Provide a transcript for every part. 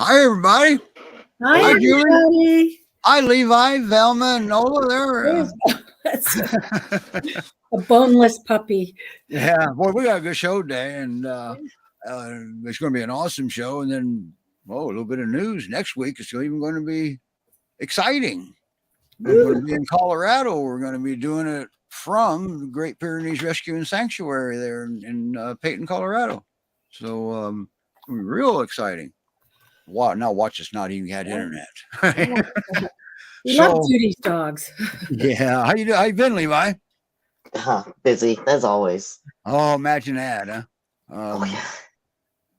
Hi, everybody. Hi, Julie. Hi, Levi, Velma, and Nola. There. A boneless puppy. Yeah, boy, we got a good show today, and it's going to be an awesome show. And then, a little bit of news next week. It's even going to be exciting. We're going to be in Colorado. We're going to be doing it from the Great Pyrenees Rescue and Sanctuary there in Peyton, Colorado. So, it's going to be real exciting. Wow, now watch us not even had internet. We love Judy's dogs. Yeah. How you been, Levi? Busy as always. Oh, imagine that, huh?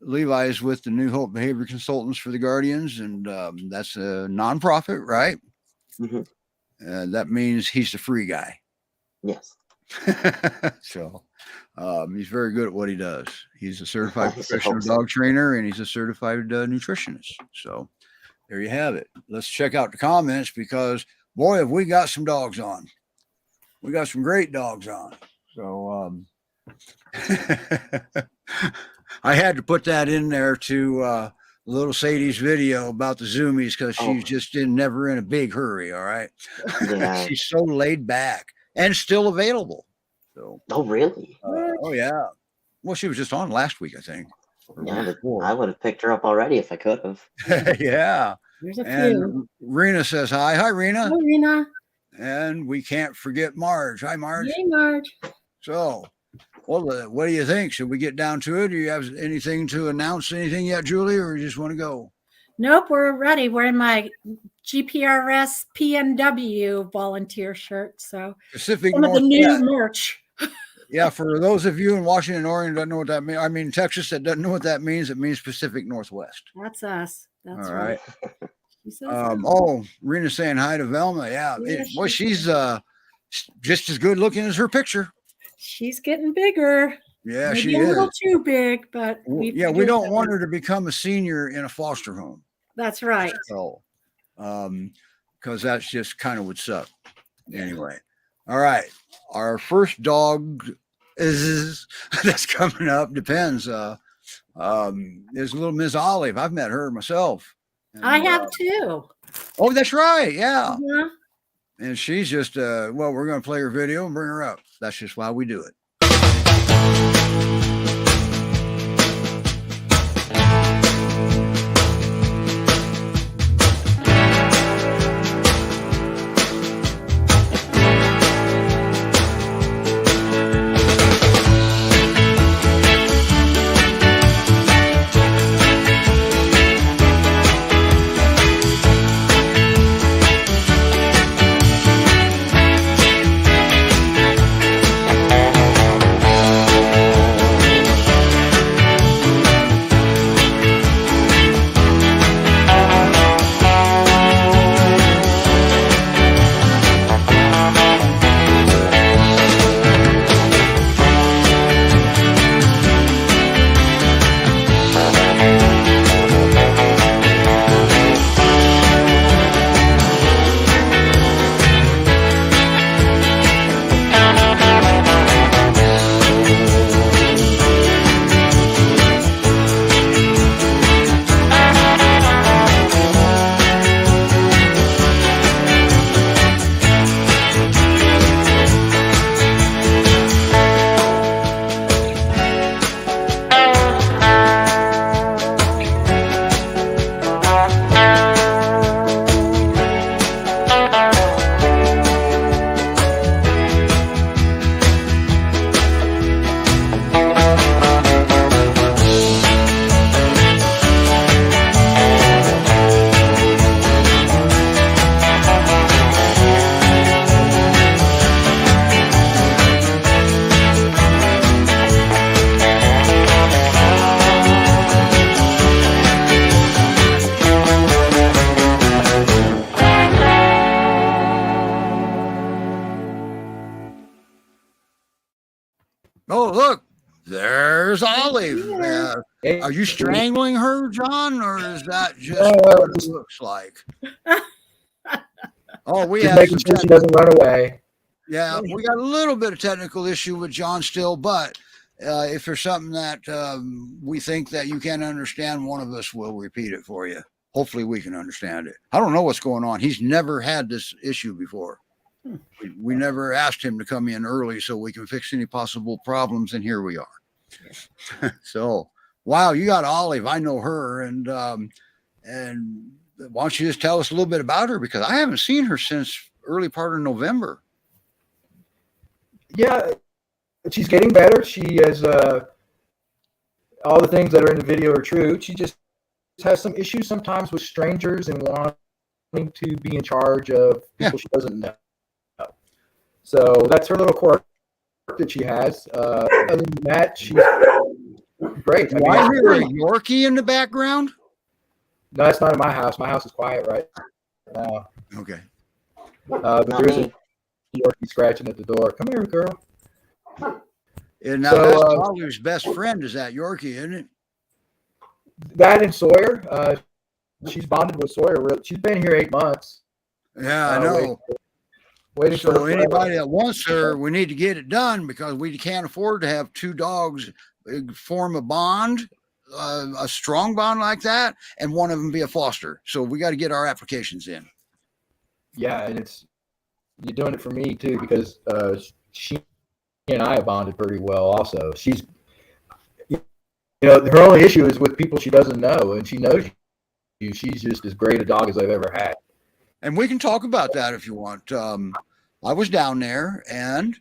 Levi is with the New Hope Behavior Consultants for the Guardians, and that's a nonprofit, right? Mm-hmm. That means he's the free guy. Yes. So he's very good at what he does. He's a certified professional dog trainer, and he's a certified nutritionist. So there you have it. Let's check out the comments because, boy, have we got some dogs on. We got some great dogs on. So I had to put that in there to little Sadie's video about the Zoomies because she's just never in a big hurry. All right. Yeah. She's so laid back and still available. So. Oh, really? Oh, yeah. Well, she was just on last week, I think. Yeah, I would have picked her up already if I could have. Yeah. There's a and few. Rena says hi. Hi, Rena. Hi, Rena. And we can't forget Marge. Hi, Marge. Hey, Marge. So, well, what do you think? Should we get down to it? Do you have anything to announce, anything yet, Julie, or you just want to go? Nope, we're ready. We're in my GPRS PNW volunteer shirt. So Pacific some of the Northwest. new merch. Yeah, for those of you in Washington, Oregon, don't know what that means. I mean, Texas that doesn't know what that means. It means Pacific Northwest. That's us. That's all right. Rena's saying hi to Velma. Yeah, boy, she's just as good looking as her picture. She's getting bigger. Yeah, maybe she a is. little too big, but we don't want her to become a senior in a foster home. That's right. So, because that's just kind of would suck. Anyway, all right. Our first dog is that's coming up. Depends. There's a little Miss Olive. I've met her myself. And, I have too. Oh, that's right. Yeah. Uh-huh. And she's just we're going to play her video and bring her up. That's just why we do it. Olive, are you strangling her, John, or is that just what it looks like? Oh, we just have making sure she doesn't run away. Yeah, we got a little bit of technical issue with John still, but if there's something that we think that you can't understand, one of us will repeat it for you. Hopefully we can understand it. I don't know what's going on. He's never had this issue before. We never asked him to come in early so we can fix any possible problems, and here we are. So, wow, you got Olive. I know her, and why don't you just tell us a little bit about her, because I haven't seen her since early part of November. Yeah, she's getting better. She has all the things that are in the video are true. She just has some issues sometimes with strangers and wanting to be in charge of people she doesn't know. So that's her little quirk that she has. Other than that, she's great. Do I hear a Yorkie in the background? No, that's not in my house. My house is quiet right now. Okay. But there's a Yorkie scratching at the door. Come here, girl. And now that's Olive's best friend is that Yorkie, isn't it? That and Sawyer. She's bonded with Sawyer. She's been here 8 months. Yeah, I know. Waiting so for anybody that wants her, we need to get it done, because we can't afford to have 2 dogs form a bond, a strong bond like that, and one of them be a foster. So we got to get our applications in. Yeah, and you're doing it for me too, because she and I have bonded pretty well. Also, she's, her only issue is with people she doesn't know, and she knows you. She's just as great a dog as I've ever had. And we can talk about that if you want. I was down there, and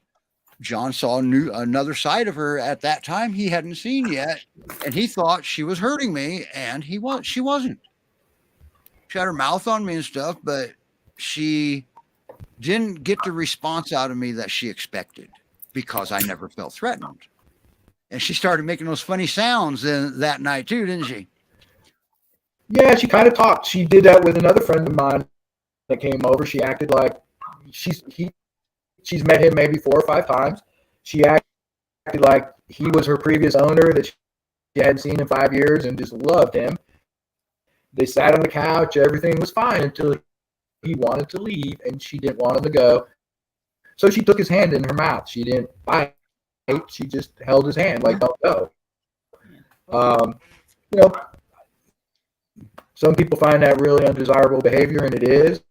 John saw another side of her at that time he hadn't seen yet, and he thought she was hurting me, and she wasn't. She had her mouth on me and stuff, but she didn't get the response out of me that she expected, because I never felt threatened. And she started making those funny sounds that night too, didn't she? Yeah, she kind of talked. She did that with another friend of mine that came over. She acted like she's met him maybe 4 or 5 times. She acted like he was her previous owner that she hadn't seen in 5 years and just loved him. They sat on the couch. Everything was fine until he wanted to leave, and she didn't want him to go. So she took his hand in her mouth. She didn't bite. She just held his hand like, don't go. Some people find that really undesirable behavior, and it is.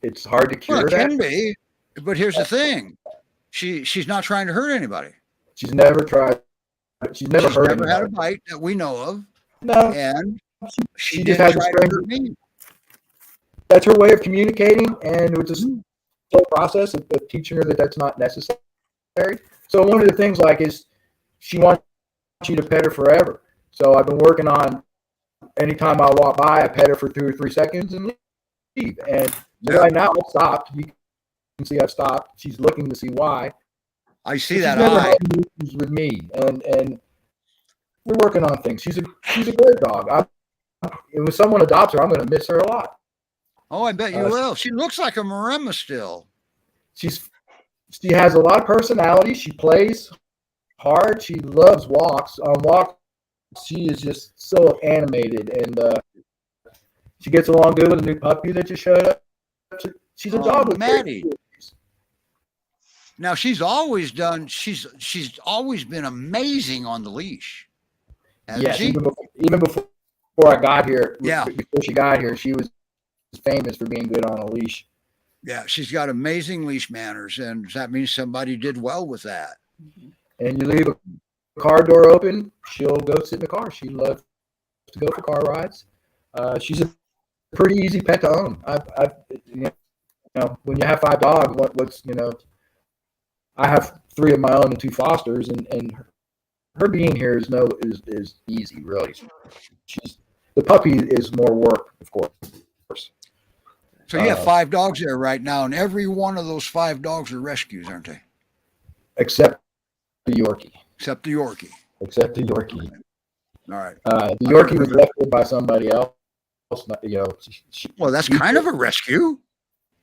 It's hard to cure that. It can be, but here's the thing. She's not trying to hurt anybody. She's never tried. She's never had a bite that we know of. No. And she just has a strange. That's her way of communicating, and it was a slow process of teaching her that that's not necessary. So one of the things is she wants you to pet her forever. So I've been working on, anytime I walk by, I pet her for 2 or 3 seconds and leave. And right now I've stopped. You can see I've stopped. She's looking to see why. I see that eye with me, and we're working on things. She's a great dog. When someone adopts her, I'm going to miss her a lot. Oh, I bet you will. She looks like a Maremma still. She has a lot of personality. She plays hard. She loves walks. On walks, she is just so animated, and she gets along good with a new puppy that just showed up. She's a dog with Maddie. Now she's always been amazing on the leash. Yes, even before I got here. Yeah. Before she got here, she was famous for being good on a leash. Yeah, she's got amazing leash manners, and that means somebody did well with that. And you leave a car door open, she'll go sit in the car. She loves to go for car rides. She's a pretty easy pet to own. When you have 5 dogs, I have 3 of my own and 2 fosters, and her being here is easy, really. The puppy is more work, of course. So you have 5 dogs there right now, and every one of those 5 dogs are rescues, aren't they? Except the Yorkie. Except the Yorkie. All right. The Yorkie was rescued by somebody else. Well, that's kind of a rescue.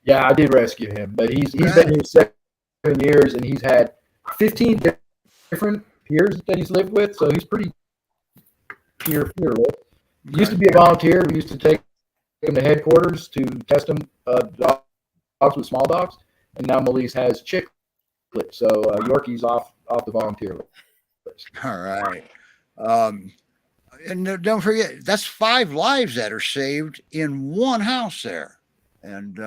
Yeah, I did rescue him, but he's been here 7 years, and he's had 15 different peers that he's lived with, so he's pretty peer list. Used to be a volunteer. We used to take him to headquarters to test them dogs with small dogs, and now Melise has chicklets. So Yorkie's off the volunteer list. All right. And don't forget, that's 5 lives that are saved in one house there. And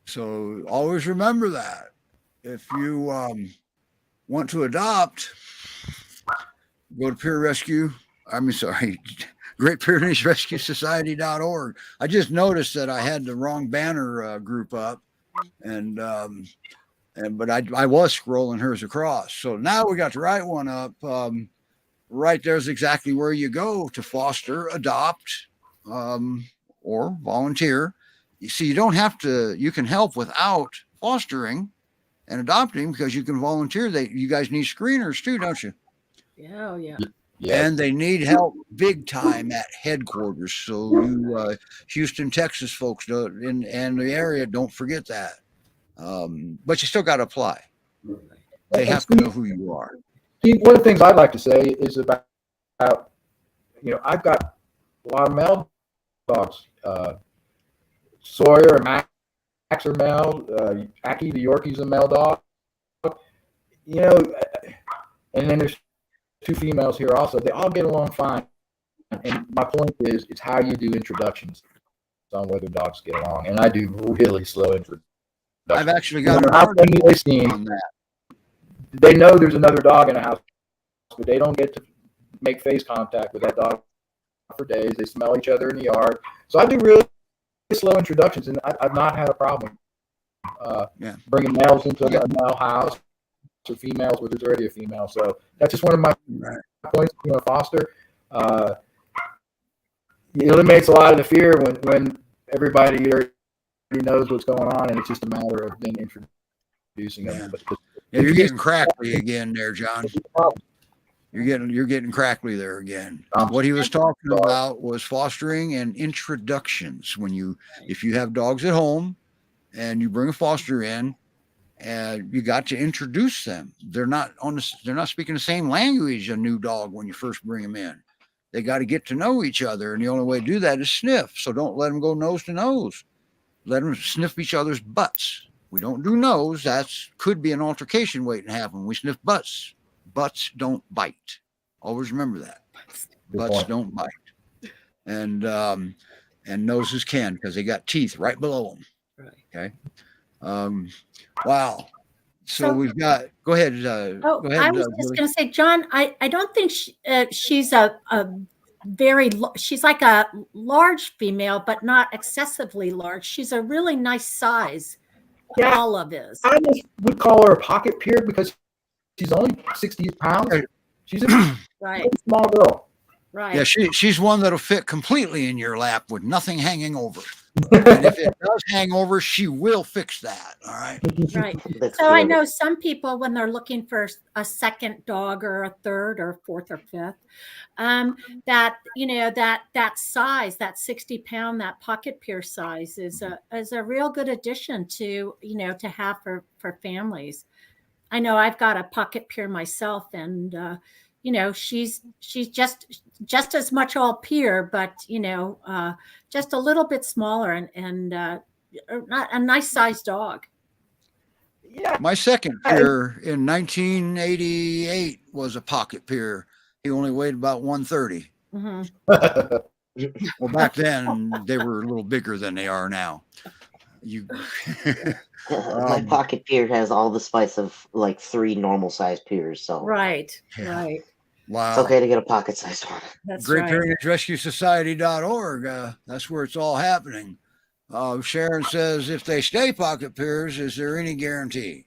so always remember that. If you want to adopt, go to Great Pyrenees Rescue Society.org. I just noticed that I had the wrong banner group up, but I was scrolling hers across. So now we got the right one up. Right there's exactly where you go to foster, adopt, or volunteer. You see, you don't have to. You can help without fostering and adopting because you can volunteer. You guys need screeners too, don't you? Yeah, oh, yeah. Yeah. And they need help big time at headquarters. So you Houston, Texas folks and the area, don't forget that. But you still got to apply. They have to know who you are. One of the things I'd like to say is about I've got a lot of male dogs. Sawyer and Max are male. Aki, the Yorkie's a male dog. And then there's 2 females here also. They all get along fine. And my point is, it's how you do introductions on whether dogs get along. And I do really slow introductions. I've actually got an I'm article listening on that. They know there's another dog in the house, but they don't get to make face contact with that dog for days. They smell each other in the yard. So I do really slow introductions, and I've not had a problem bringing males into a male house or females where there's already a female. So that's just one of my points. Foster. It eliminates a lot of the fear when everybody already knows what's going on, and it's just a matter of then introducing them. Yeah, you're getting crackly again there, John. You're getting crackly there again. What he was talking about was fostering and introductions. If you have dogs at home and you bring a foster in, and you got to introduce them. They're not speaking the same language, a new dog, when you first bring them in. They got to get to know each other, and the only way to do that is sniff. So don't let them go nose to nose. Let them sniff each other's butts. We don't do nose. That could be an altercation waiting to happen. We sniff butts. Butts don't bite. Always remember that. Butts don't bite. And noses can, because they got teeth right below them. Right. Okay. Wow. So we've got. Go ahead. Go ahead. I was just going to say, John. I don't think she's a very. She's like a large female, but not excessively large. She's a really nice size. Yeah, Olive is. I would call her a pocket peer because she's only 60 pounds. She's a small girl. Right. Yeah, she's one that'll fit completely in your lap with nothing hanging over. And if it does hang over, she will fix that. All right. Right. So I know some people, when they're looking for a second dog or a third or fourth or fifth, that size, that 60-pound, that pocket peer size is a real good addition to have for families. I know I've got a pocket peer myself, and she's just as much all peer, but just a little bit smaller and a nice sized dog. Yeah. My second peer in 1988 was a pocket peer. He only weighed about 130. Mm-hmm. Well, back then they were a little bigger than they are now. My pocket peer has all the spice of like 3 normal sized peers. So right. Wow. It's okay to get a pocket sized one. That's Great right. Pyrenees Rescue Society.org. That's where it's all happening. Sharon says, if they stay pocket peers, is there any guarantee?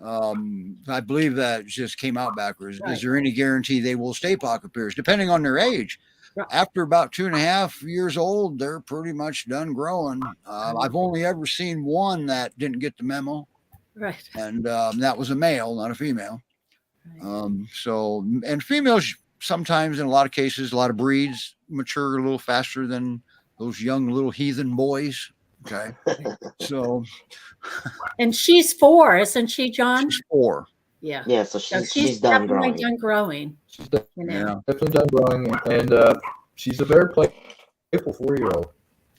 I believe that just came out backwards. Right. Is there any guarantee they will stay pocket peers? Depending on their age. Right. After about 2.5 years old, they're pretty much done growing. I've only ever seen one that didn't get the memo. Right. And that was a male, not a female. Right. And females sometimes, in a lot of cases, a lot of breeds mature a little faster than those young little heathen boys. Okay. So. And she's 4, isn't she, John? She's 4. Yeah. Yeah, so So she's done definitely growing. done growing. She's You know. Yeah. definitely done growing, and she's a very playful 4-year-old.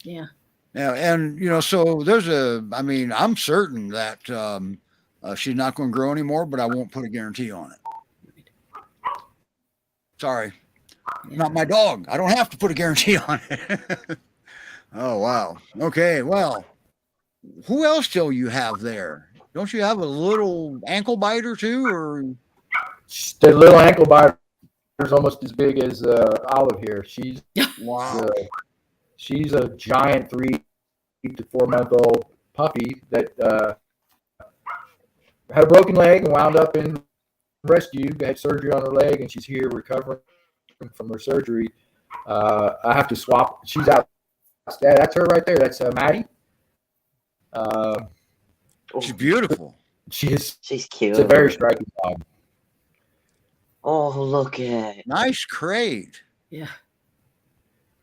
Yeah. Yeah, and so I'm certain that she's not going to grow anymore, but I won't put a guarantee on it. Sorry, Yeah. not my dog. I don't have to put a guarantee on it. Oh wow. Okay. Well, who else do you have there? Don't you have a little ankle biter too, or? The little ankle biter is almost as big as Olive here. Wow. She's a giant 3 to 4 month old puppy that had a broken leg and wound up in rescue. Had surgery on her leg, and she's here recovering from her surgery. I have to swap. She's out. That's her right there. That's Maddie. She's beautiful. She's cute. It's a very striking dog. Oh, look at it. Nice crate. Yeah.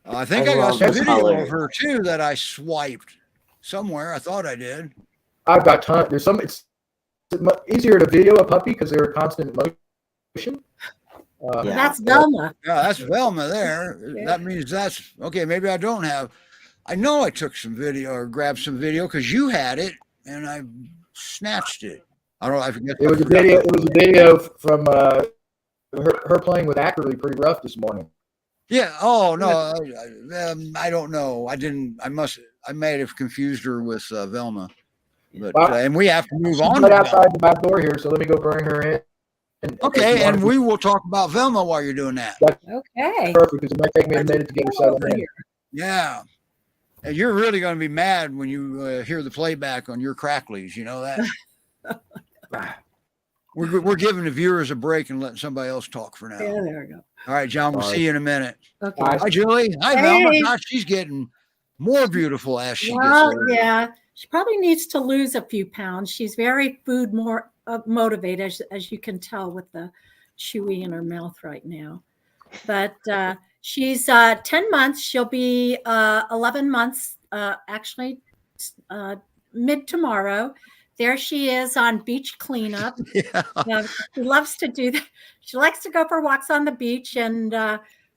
I think I I got love some those video colors. of her too that I swiped somewhere. I thought I did. I've got tons. There's some. It's easier to video a puppy because they're constant motion. Yeah. That's Velma. Yeah, that's Velma there. Yeah. That means that's okay. Maybe I don't have. I know I took some video or grabbed some video because you had it and I snatched it. I don't know. I forget. It was a video. It was a video from her playing with Ackerley pretty rough this morning. Yeah. Oh no. I don't know. I didn't. I might have confused her with Velma. But and we have to move She's on. right outside the back door here, so let me go bring her in. Okay, and we will talk about Velma while you're doing that. Okay. Perfect, because it might take me a minute to get her settled in. Yeah. And you're really going to be mad when you hear the playback on your cracklies. You know that? We're giving the viewers a break and letting somebody else talk for now. Yeah, there we go. All right, John, we'll see you in a minute. Okay. Hi, Julie. Hi, Velma. Gosh, she's getting more beautiful as she gets older. Yeah. She probably needs to lose a few pounds. She's very food more motivated, as you can tell with the chewy in her mouth right now. But she's 10 months. She'll be 11 months, actually, mid tomorrow. There she is on beach cleanup. Yeah. She loves to do that. She likes to go for walks on the beach. And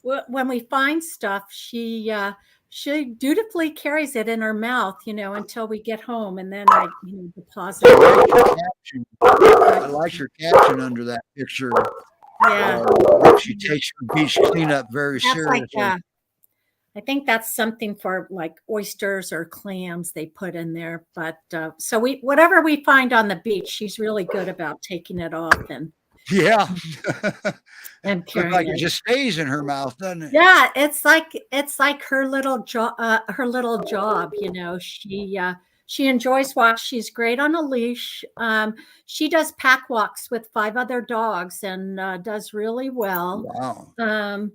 when we find stuff, she dutifully carries it in her mouth, until we get home, and then I deposit it. I like your caption under that picture. Yeah. She takes her beach cleanup very seriously. I think that's something for like oysters or clams they put in there. But so whatever we find on the beach, she's really good about taking it off and yeah. and Looks carrying like it. it just stays in her mouth, doesn't it? Yeah, it's like her little job. She enjoys walks. She's great on a leash. She does pack walks with 5 other dogs and does really well. Wow.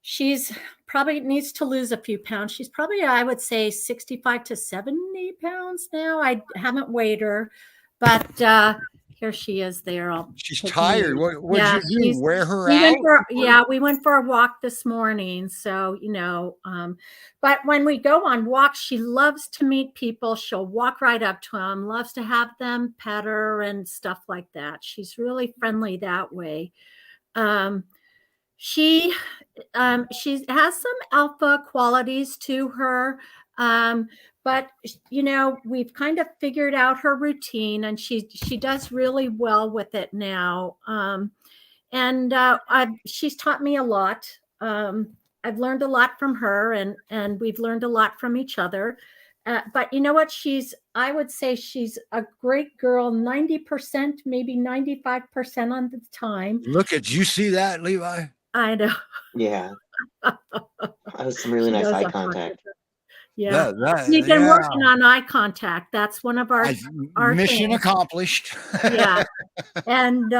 She's probably needs to lose a few pounds. She's probably, I would say, 65 to 70 pounds now. I haven't weighed her, but here she is there. She's tired. What did you do? Wear her we out? We went for a walk this morning. So, but when we go on walks, she loves to meet people. She'll walk right up to them, loves to have them pet her and stuff like that. She's really friendly that way. She has some alpha qualities to her, but we've kind of figured out her routine, and she does really well with it now. She's taught me a lot. I've learned a lot from her, and we've learned a lot from each other. But you know what? I would say she's a great girl, 90%, maybe 95% on the time. Look at you, see that, Levi? I know. Yeah. That was some really nice eye contact. Yeah. We've been working on eye contact. That's one of our mission things. accomplished. Yeah. And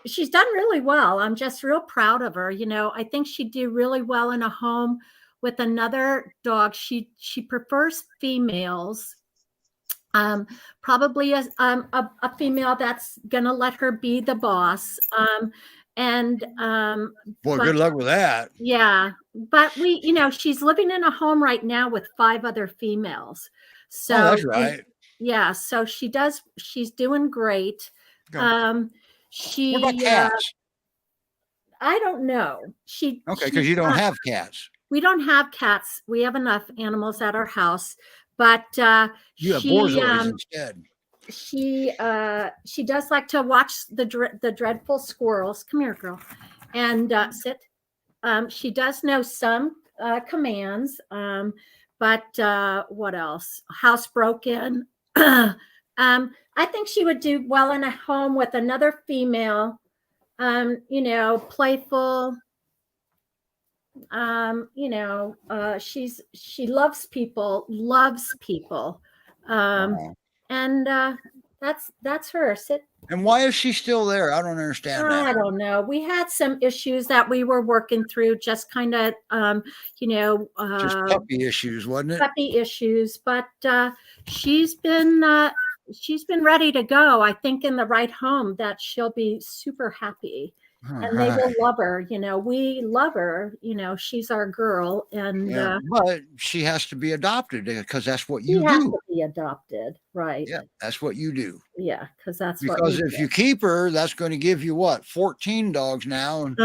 she's done really well. I'm just real proud of her. I think she'd do really well in a home with another dog. She prefers females. Probably a female that's gonna let her be the boss. Boy, good luck with that. Yeah, but she's living in a home right now with 5 other females. So that's right. Yeah, so she's doing great. Okay. She What about cats? I don't know. Okay, because you don't have cats. We don't have cats. We have enough animals at our house, but You have she Borzois instead. she does like to watch the dreadful squirrels. Come here, girl, and sit. She does know some commands, but what else? Housebroken. I think she would do well in a home with another female. Playful. She loves people, Wow. and that's her. Sit. And why is she still there? I don't understand I that. don't know. We had some issues that we were working through, just kind of, Just puppy issues, wasn't it? puppy issues. But she's been ready to go. I think in the right home that she'll be super happy. All And they will right. love her. We love her. She's our girl, and Yeah, but she has to be adopted because that's what she you has do. to be adopted, right? Yeah, that's what you do. Yeah, because that's what Because we if do. you keep her, that's going to give you what, 14 dogs now, and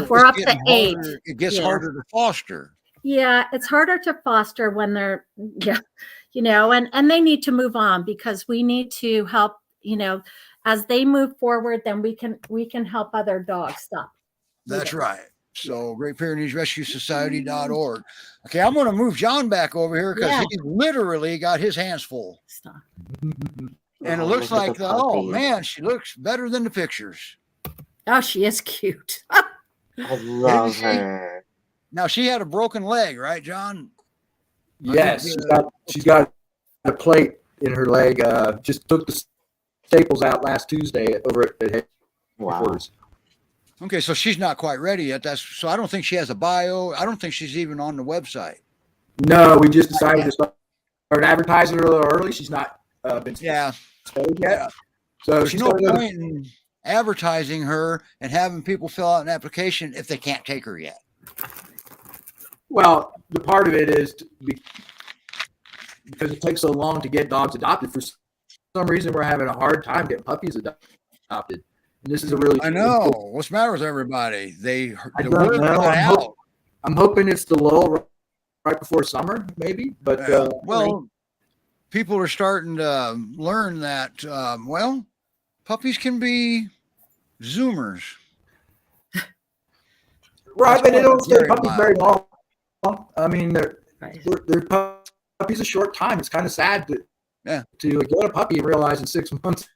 We're up to getting 8. harder. It gets Yeah. harder to foster. Yeah, it's harder to foster when they're and they need to move on, because we need to help, as they move forward, then we can help other dogs stop. That's right. So Great Pyrenees Rescue Society.org. Okay, I'm going to move John back over here because Yeah. he literally got his hands full. Stop. And it Oh, looks look at like, the oh puppies. man, she looks better than the pictures. Oh, she is cute. I love she? her. Now she had a broken leg, right, John? Yes, think, she's got a plate in her leg. Just took the staples out last Tuesday over at Wow. headquarters. Okay, so she's not quite ready yet. So I don't think she has a bio. I don't think she's even on the website. No, we just decided to start advertising her a little early. She's not been Yeah. spayed yet. Yeah. So There's she's no no point in advertising her and having people fill out an application if they can't take her yet. Well, the part of it is because it takes so long to get dogs adopted. For some reason, we're having a hard time getting puppies adopted. And this is a really I know. What's the matter with everybody? The don't word know. got out. I'm hoping it's the lull right before summer, maybe. But Well, people are starting to learn that, puppies can be Zoomers. right, but they don't stay Very puppies mild. very long. I mean, they're Right. puppies a short time. It's kind of sad to get a puppy and realize in 6 months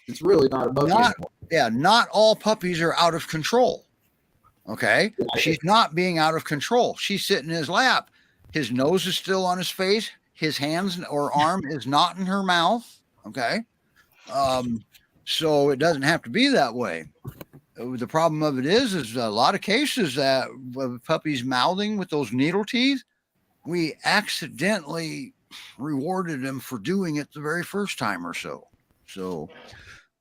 it's really not a puppy anymore. Not all puppies are out of control. Okay. She's not being out of control. She's sitting in his lap. His nose is still on his face. His hands or arm is not in her mouth. Okay. So it doesn't have to be that way. The problem of it is a lot of cases that with puppies mouthing with those needle teeth, we accidentally rewarded them for doing it the very first time or so. So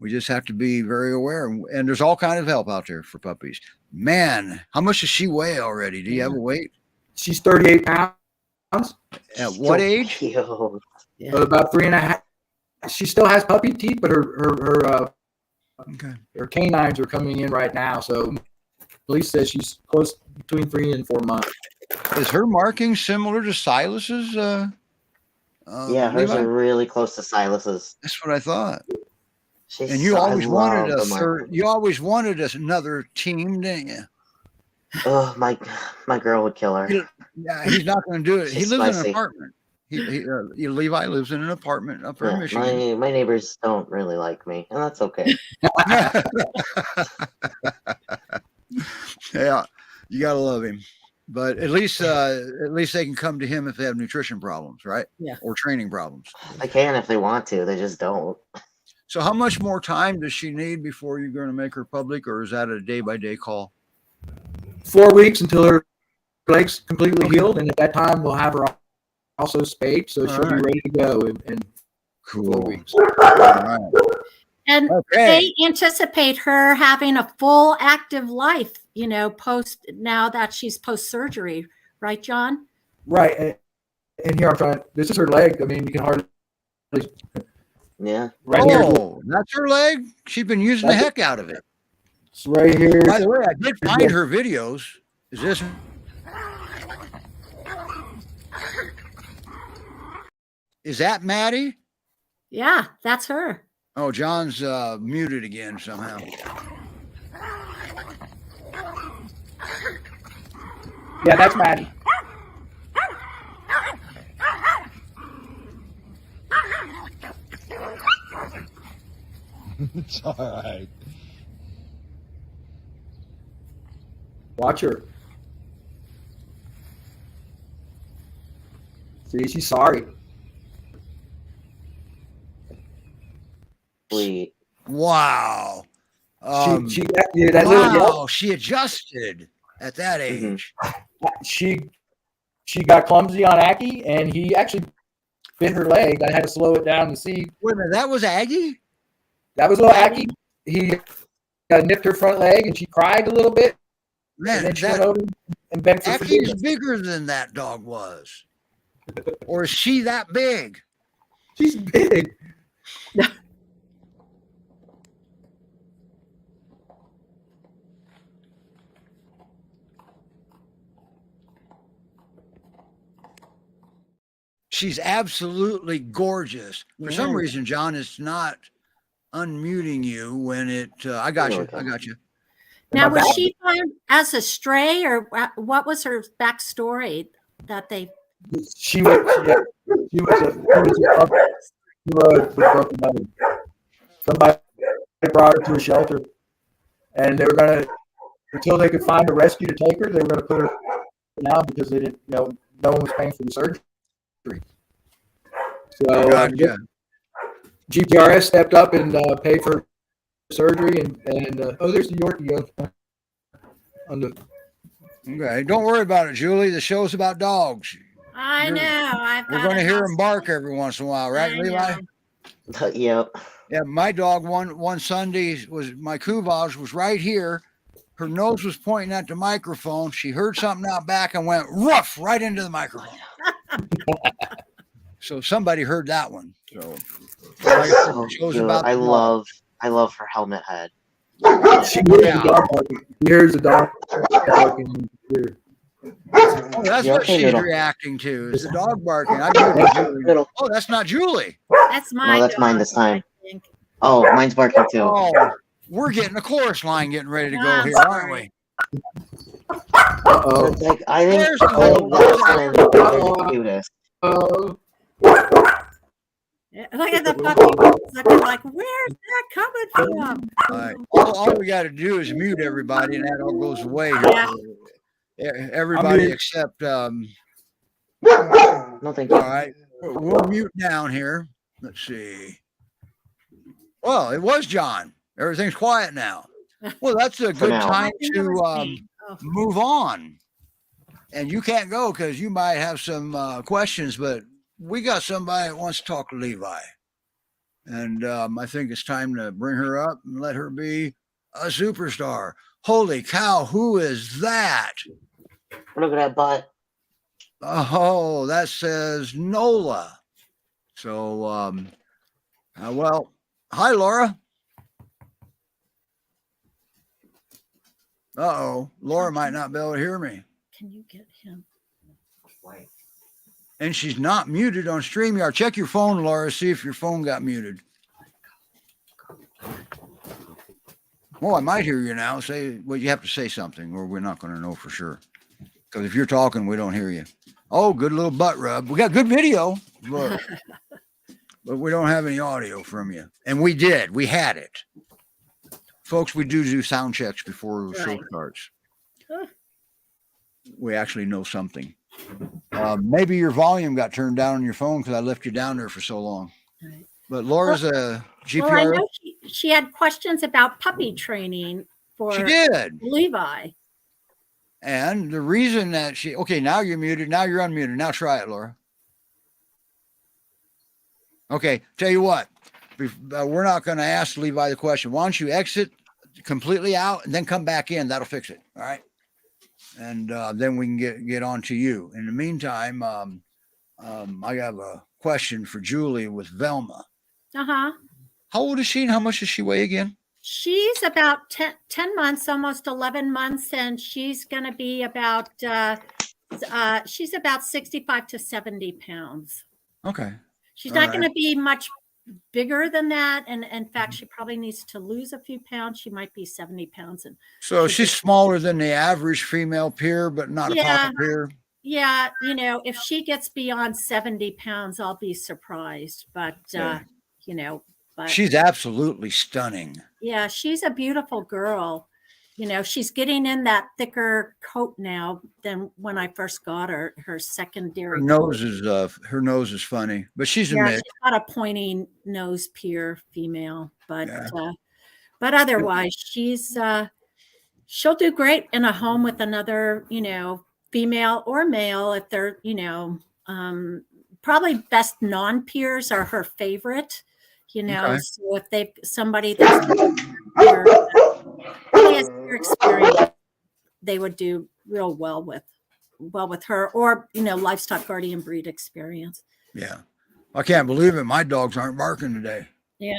we just have to be very aware. And there's all kind of help out there for puppies. Man, how much does she weigh already? Do you have a weight? She's 38 pounds. At what age? Cute. About 3.5. She still has puppy teeth, but her canines are coming in right now. So police says she's close between 3 and 4 months. Is her marking similar to Silas's? Yeah, hers Levi? are really close to Silas's. That's what I thought. She's And you so- I always wanted love a the third. markings. You always wanted another team, didn't you? Oh, my girl would kill her. Yeah, he's not going to do it. He She's lives in an spicy. apartment. Levi lives in an apartment up there in Yeah, Michigan. my neighbors don't really like me, and that's okay. Yeah, you gotta love him. But at least they can come to him if they have nutrition problems, right? Yeah. Or training problems. They can if they want to. They just don't. So how much more time does she need before you're going to make her public, or is that a day-by-day call? 4 weeks until her leg's completely healed, and at that time we'll have her also spayed, so she'll be ready to go in 4 weeks. All right. And Okay. they anticipate her having a full active life, post now that she's post surgery, right, John? Right, and here I'm trying. This is her leg. I mean, you can hardly. Yeah. Right here. Oh, that's her leg. She's been using the heck out of it. It's right here. By the way, I did find her videos. Is this? Is that Maddie? Yeah, that's her. Oh, John's muted again somehow. Yeah, that's Maddie. It's all right. Watch her. See, she's sorry. Sweet. Wow. She yeah, that little yelp, Wow, she adjusted at that Mhm. age. she got clumsy on Aki, and he actually bit her leg. I had to slow it down to see. Wait a minute, that was Aggie? That was little Aki. He nipped her front leg, and she cried a little bit. And Man, then she went that over and begged for Aggie's forgiveness. bigger than that dog was. Or is she that big? She's big. She's absolutely gorgeous. For some Yeah. reason, John, it's not unmuting you when it. I got There you. we go. I got you. Now, My was back- she found as a stray, or what was her backstory that they? She was with broken leg. Somebody brought her to a shelter, and they were gonna, until they could find a rescue to take her, they were gonna put her down because they didn't, no one was paying for the surgery. So Gotcha. GPRS stepped up and paid for surgery, and oh, there's the Yorkie on the. Okay, don't worry about it, Julie. The show's about dogs. I You're- know. I've We're got going to a hear house- them bark every once in a while, right, I Levi? know. Yep. Yeah, my dog one Sunday was my Kuvaj was right here. Her nose was pointing at the microphone. She heard something out back and went woof right into the microphone. So somebody heard that one. So like I said, So the show's cute. about I the dog. love her helmet head. She hears Yeah. the dog barking. She hears the dog barking. Oh, that's Yeah, what okay, she's little. reacting to is the dog barking. I muted Julie. Little. Oh, that's not Julie. That's my. No, that's mine dog, this time. I think. Oh, mine's barking too. Oh, we're getting a chorus line getting ready to go I'm here, aren't sorry. we? Uh-oh. It's like, I think There's the all little of that's dog. the cutest. Yeah, look at the puppy looking like, where's that coming from? All right. All we got to do is mute everybody, and that all goes away. Everybody muted. except. No, thank All you. right, we'll mute down here. Let's see. Well, it was John. Everything's quiet now. Well, that's a good now. time I think it to was me. Oh, move on. And you can't go because you might have some questions, but we got somebody that wants to talk to Levi. And I think it's time to bring her up and let her be a superstar. Holy cow, who is that? Look at that butt. Oh, that says Nola. So, well, hi, Laura. Uh-oh, Laura might not be able to hear me. can you get him? And she's not muted on StreamYard. Check your phone, Laura, see if your phone got muted. Well, I might hear you now. Say, well, you have to say something or we're not going to know for sure. Because if you're talking, we don't hear you. Oh, good little butt rub. We got good video, but we don't have any audio from you. And we did. We had it. Folks, we do sound checks before the show Right. starts. Huh. We actually know something. Maybe your volume got turned down on your phone because I left you down there for so long. Right. But Laura's a GPR. Well, I know she had questions about puppy training for She did. Levi. And the reason that okay, now you're muted. Now you're unmuted. Now try it, Laura. Okay, tell you what, we're not going to ask Levi the question. Why don't you exit completely out and then come back in? That'll fix it. All right. And then we can get on to you. In the meantime, I have a question for Julie with Velma. Uh-huh. How old is she and how much does she weigh again? She's about 10 months, almost 11 months, and she's going to be about she's about 65 to 70 pounds. Okay. She's All not right. going to be much bigger than that, and in fact, she probably needs to lose a few pounds. She might be 70 pounds, and So she'll she's smaller than the average female peer, but not a yeah, pocket peer. yeah. You know, if she gets beyond 70 pounds, I'll be surprised. But Yeah. you know, but She's absolutely stunning. yeah, she's a beautiful girl. You know, she's getting in that thicker coat now than when I first got her. Her Her secondary nose coat. is funny, but she's a Yeah, mix. she's got a pointy nose, pure female, Yeah. but otherwise, she'll do great in a home with another, you know, female or male if they're, you know, probably best non-peers are her favorite, you know. Okay. So if they've somebody that's peer, really has peer experience, they would do real well with her, or you know, livestock guardian breed experience. Yeah. I can't believe it. My dogs aren't barking today. Yeah,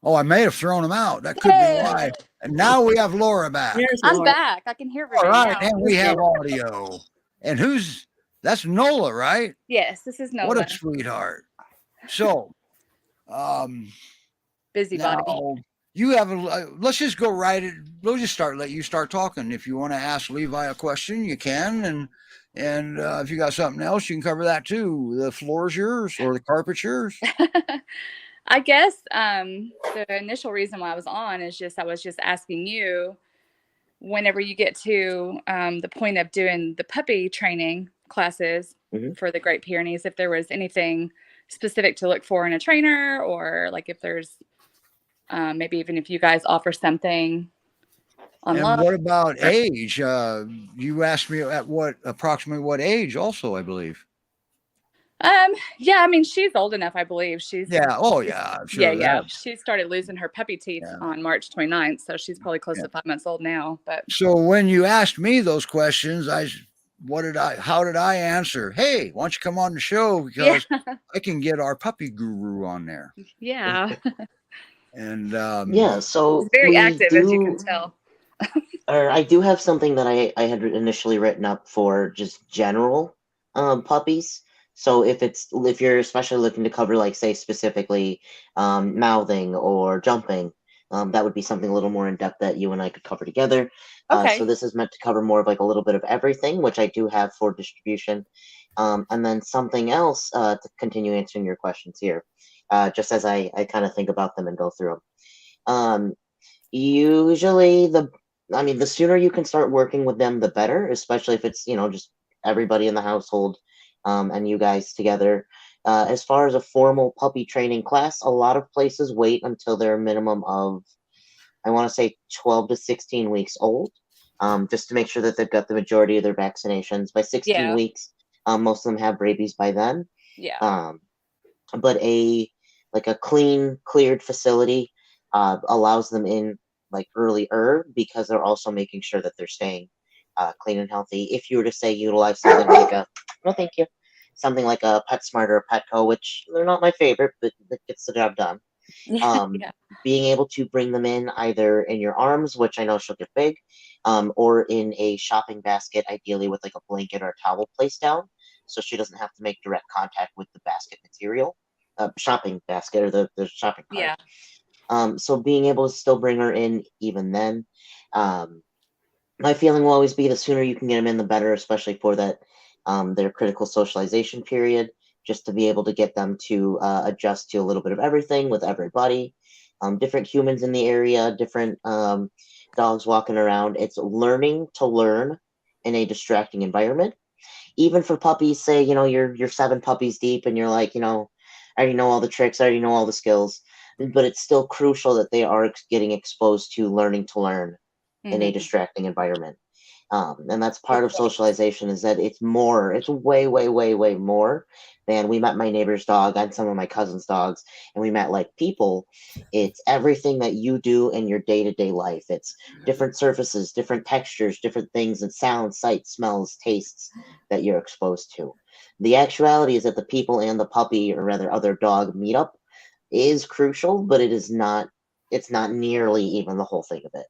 Oh, I may have thrown them out. That could be why. And now we have Laura back. there's I'm Laura. back. I can hear All everybody right. now. And we have audio. And that's Nola, right? Yes, this is What Nola. a sweetheart. So, Busybody. now you have let's just go we'll just let you start talking. If you want to ask Levi a question, you can. And if you got something else, you can cover that too. The floor is yours or the carpet's yours. I guess the initial reason why I was on is I was just asking you, whenever you get to the point of doing the puppy training classes for the Great Pyrenees, if there was anything specific to look for in a trainer, or like if there's maybe even if you guys offer something online. And what about age? You asked me at approximately what age also, I believe. Yeah, I mean, she's old enough, I believe. Oh yeah, I'm sure. Yeah. She started losing her puppy teeth on March 29th, so she's probably close to 5 months old now. But so when you asked me those questions, how did I answer? Hey, why don't you come on the show, because I can get our puppy guru on there. Yeah. And so he's very active, as you can tell. I do have something that I had initially written up for just general puppies. So if you're especially looking to cover, like, say, specifically mouthing or jumping, that would be something a little more in depth that you and I could cover together. Okay. So this is meant to cover more of like a little bit of everything, which I do have for distribution. And then something else to continue answering your questions here, just as I kind of think about them and go through them. Usually the sooner you can start working with them, the better, especially if it's, just everybody in the household and you guys together. As far as a formal puppy training class, a lot of places wait until they're a minimum of, I want to say 12 to 16 weeks old, just to make sure that they've got the majority of their vaccinations. By 16 weeks, most of them have rabies by then. Yeah. But a clean, cleared facility allows them in like earlier, because they're also making sure that they're staying clean and healthy. If you were to say utilize something like something like a PetSmart or a Petco, which they're not my favorite, but it gets the job done. Being able to bring them in either in your arms, which I know she'll get big, or in a shopping basket, ideally with like a blanket or a towel placed down, so she doesn't have to make direct contact with the basket material, shopping basket or the shopping cart. Yeah. So being able to still bring her in even then. My feeling will always be the sooner you can get them in, the better, especially for that their critical socialization period, just to be able to get them to adjust to a little bit of everything with everybody, different humans in the area, different dogs walking around. It's learning to learn in a distracting environment. Even for puppies, say, you're 7 puppies deep and you're like, I already know all the tricks, I already know all the skills, but it's still crucial that they are getting exposed to learning to learn in a distracting environment. And that's part of socialization, is that it's way, way, way, way more than we met my neighbor's dog and some of my cousin's dogs, and we met like people. It's everything that you do in your day-to-day life. It's different surfaces, different textures, different things, and sounds, sights, smells, tastes that you're exposed to. The actuality is that the people and the puppy, or rather other dog, meet up is crucial, but it's not nearly even the whole thing of it.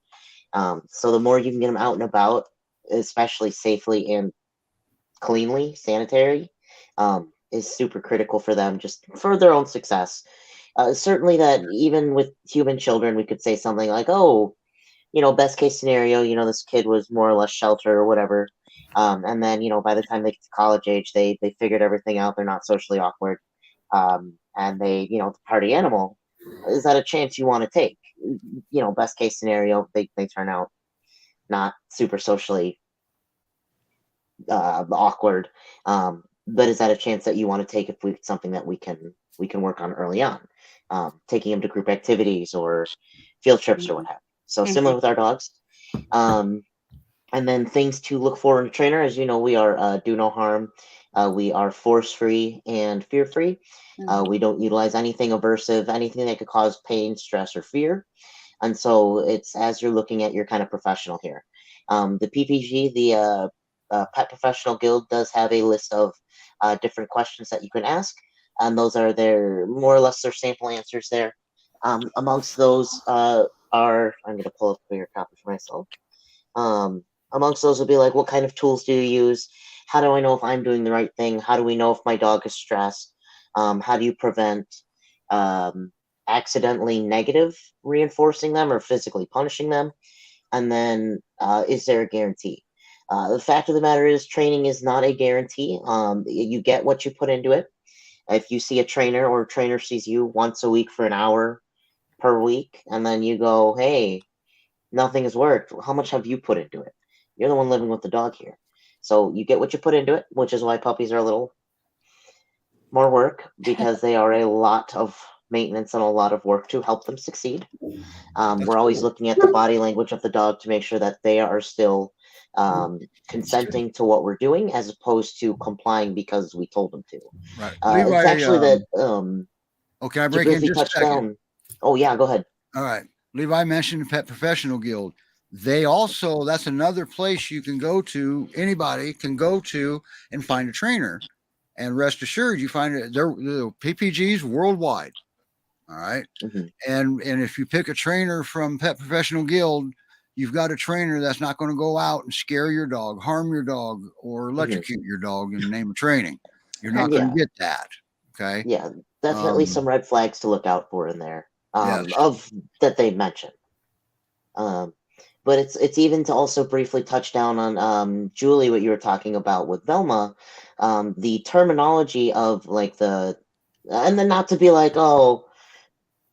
So the more you can get them out and about, especially safely and cleanly, sanitary, is super critical for them, just for their own success. Certainly that even with human children, we could say something like, oh, best case scenario, this kid was more or less sheltered or whatever. And then, by the time they get to college age, they figured everything out. They're not socially awkward. And they, the party animal, is that a chance you want to take? Best case scenario, they turn out not super socially awkward. But is that a chance that you want to take if something that we can work on early on? Taking them to group activities or field trips or what have you. So similar with our dogs. And then things to look for in a trainer, as you know, we are do no harm. We are force-free and fear-free. We don't utilize anything aversive, anything that could cause pain, stress, or fear. And so it's as you're looking at your kind of professional here. The PPG, the Pet Professional Guild, does have a list of different questions that you can ask. And those are their more or less their sample answers there. Amongst those I'm going to pull up a clear copy for myself. Amongst those will be like, what kind of tools do you use? How do I know if I'm doing the right thing? How do we know if my dog is stressed? How do you prevent accidentally negative reinforcing them or physically punishing them? And then is there a guarantee? The fact of the matter is training is not a guarantee. You get what you put into it. If you see a trainer or a trainer sees you once a week for an hour per week, and then you go, hey, nothing has worked. How much have you put into it? You're the one living with the dog here. So you get what you put into it, which is why puppies are a little more work, because they are a lot of maintenance and a lot of work to help them succeed. We're always looking at the body language of the dog to make sure that they are still consenting to what we're doing, as opposed to complying because we told them to. Right. It's actually that. Okay, I break in just a second. Oh yeah, go ahead. All right. Levi mentioned the Pet Professional Guild. They also, that's another place you can go to, anybody can go to and find a trainer. And rest assured, you find it, they're PPGs worldwide. All right. Mm-hmm. And if you pick a trainer from Pet Professional Guild, you've got a trainer that's not going to go out and scare your dog, harm your dog, or electrocute your dog in the name of training. You're not going to get that. Okay. Yeah, definitely some red flags to look out for in there. Of that they mentioned. But it's even to also briefly touch down on Julie, what you were talking about with Velma, the terminology of like and then not to be like, oh,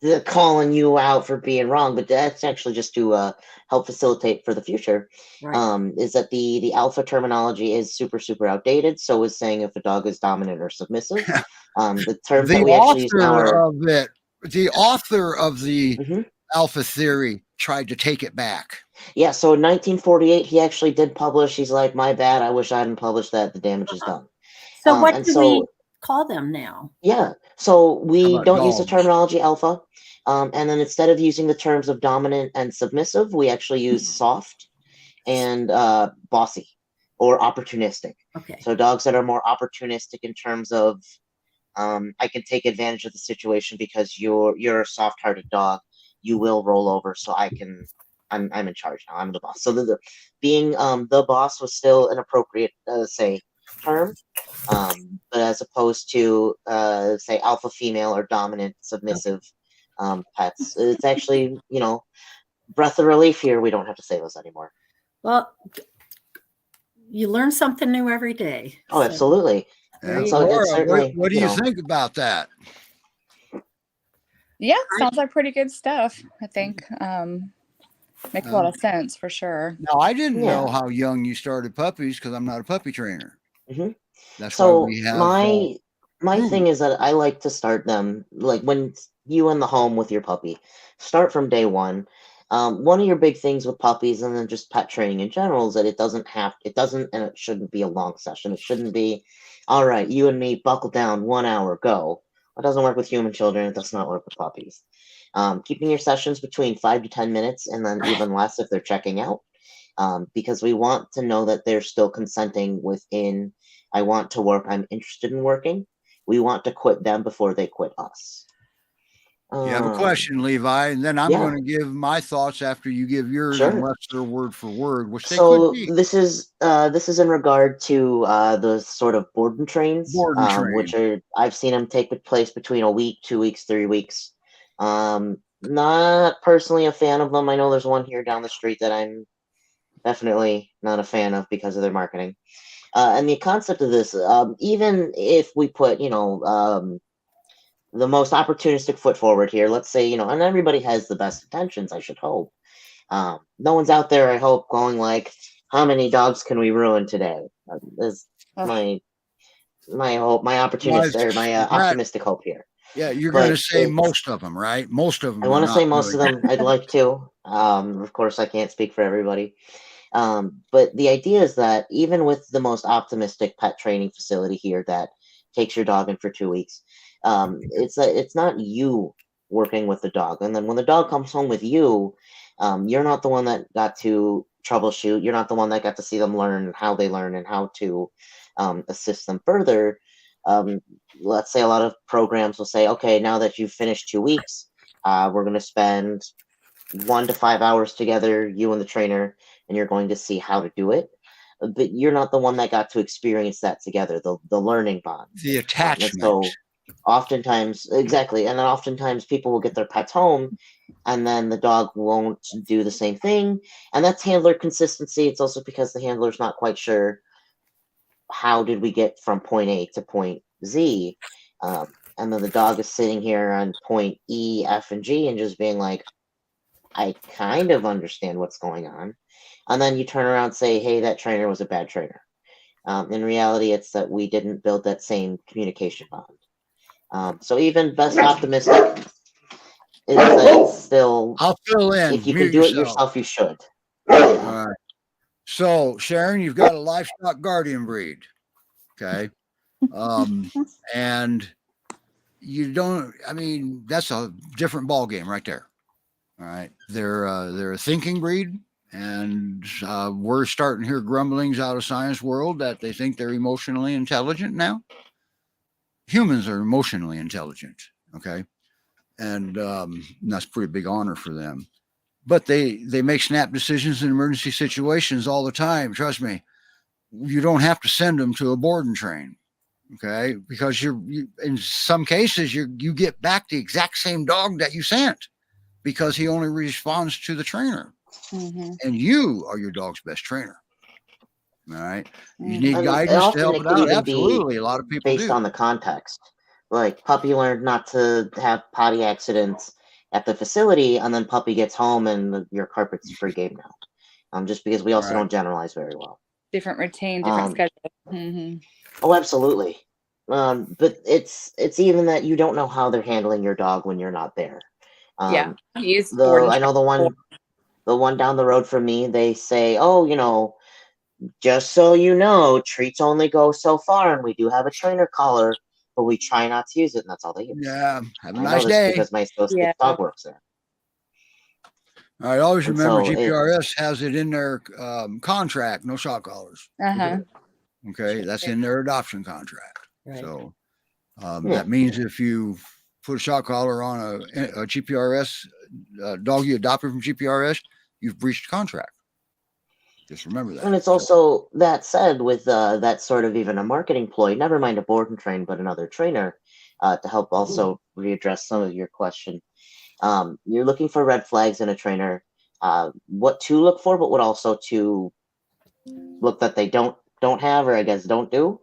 they're calling you out for being wrong, but that's actually just to help facilitate for the future. Right. Is that the alpha terminology is super, super outdated. So is saying if a dog is dominant or submissive. The terms that we actually use now are the author of the alpha theory tried to take it back. Yeah, so in 1948, he actually did publish. He's like, my bad. I wish I hadn't published that. The damage is done. So what do we call them now? Yeah, so we don't use the dogs? terminology alpha. And then instead of using the terms of dominant and submissive, we actually use soft and bossy or opportunistic. Okay. So dogs that are more opportunistic in terms of I can take advantage of the situation because you're a soft-hearted dog. You will roll over, so I'm in charge now. I'm the boss. So being the boss was still an appropriate term, but as opposed to say alpha female or dominant submissive pets, it's actually breath of relief here. We don't have to say those anymore. Well, you learn something new every day. Oh, absolutely. And so Laura, it's certainly, what do you think about that? Yeah, sounds like pretty good stuff. I think makes a lot of sense for sure. Now, I didn't know how young you started puppies because I'm not a puppy trainer. Mm-hmm. That's so why we have my thing is that I like to start them like when you in the home with your puppy. Start from day one. One of your big things with puppies and then just pet training in general is that it doesn't and it shouldn't be a long session. It shouldn't be, all right, you and me buckle down 1 hour, go. It doesn't work with human children. It does not work with puppies. Keeping your sessions between 5 to 10 minutes and then even less if they're checking out, because we want to know that they're still consenting within, I want to work, I'm interested in working. We want to quit them before they quit us. You have a question, Levi, and then I'm yeah. going to give my thoughts after you give yours, Sure. unless they're word for word, which they So could be. this is in regard to the sort of board and trains, Board and train. which are I've seen them take place between a week, 2 weeks, 3 weeks. Not personally a fan of them. I know there's one here down the street that I'm definitely not a fan of because of their marketing. And the concept of this, even if we put, the most opportunistic foot forward here, let's say, and everybody has the best intentions, I should hope. No one's out there, I hope, going like, how many dogs can we ruin today? Is my hope, my opportunistic, or my optimistic hope here. Yeah, you're going to say most of them, right? Most of them. I want to say most of them. I'd like to. Of course, I can't speak for everybody. But the idea is that even with the most optimistic pet training facility here that takes your dog in for 2 weeks, it's not you working with the dog. And then when the dog comes home with you, you're not the one that got to troubleshoot. You're not the one that got to see them learn how they learn and how to assist them further. Let's say a lot of programs will say, okay, now that you've finished 2 weeks, we're going to spend 1 to 5 hours together, you and the trainer, and you're going to see how to do it. But you're not the one that got to experience that together, the learning bond. The attachment. So oftentimes, exactly, and then oftentimes people will get their pets home, and then the dog won't do the same thing. And that's handler consistency. It's also because the handler's not quite sure how did we get from point A to point Z. And then the dog is sitting here on point E, F, and G and just being like, I kind of understand what's going on. And then you turn around and say, hey, that trainer was a bad trainer. In reality, it's that we didn't build that same communication bond. So even best optimistic is that it's still, I'll fill in. If you can do it yourself, you should. All right. So, Sharon, you've got a livestock guardian breed. Okay. And you don't, that's a different ball game right there. All right. They're a thinking breed. And we're starting to hear grumblings out of science world that they think they're emotionally intelligent now. Humans are emotionally intelligent, okay? And that's a pretty big honor for them. But they make snap decisions in emergency situations all the time. Trust me, you don't have to send them to a board and train, okay? Because you in some cases, you get back the exact same dog that you sent because he only responds to the trainer. Mm-hmm. And you are your dog's best trainer. All right. You need And guidance to help it out. even Absolutely. A lot of people based do. on the context. Like puppy learned not to have potty accidents at the facility, and then puppy gets home and your carpet's free game now. Just because we also don't generalize very well. Different routine, different schedule. Mm-hmm. Oh, absolutely. But it's even that you don't know how they're handling your dog when you're not there. Yeah. I know the one down the road from me, they say, oh, just so you know, treats only go so far, and we do have a trainer collar, but we try not to use it, and that's all they use. Yeah. Have a I nice know this day. because my associate dog works there. All right. Always And remember so GPRS has it in their contract, no shock collars. Uh-huh. Okay. That's in their adoption contract. Right. So that means if you put a shock collar on a GPRS dog you adopted from GPRS, you've breached contract. Just remember that. And it's also, that said, with that sort of even a marketing ploy, never mind a board and train, but another trainer, to help also readdress some of your question. You're looking for red flags in a trainer, what to look for, but what also to look that they don't have, or I guess don't do.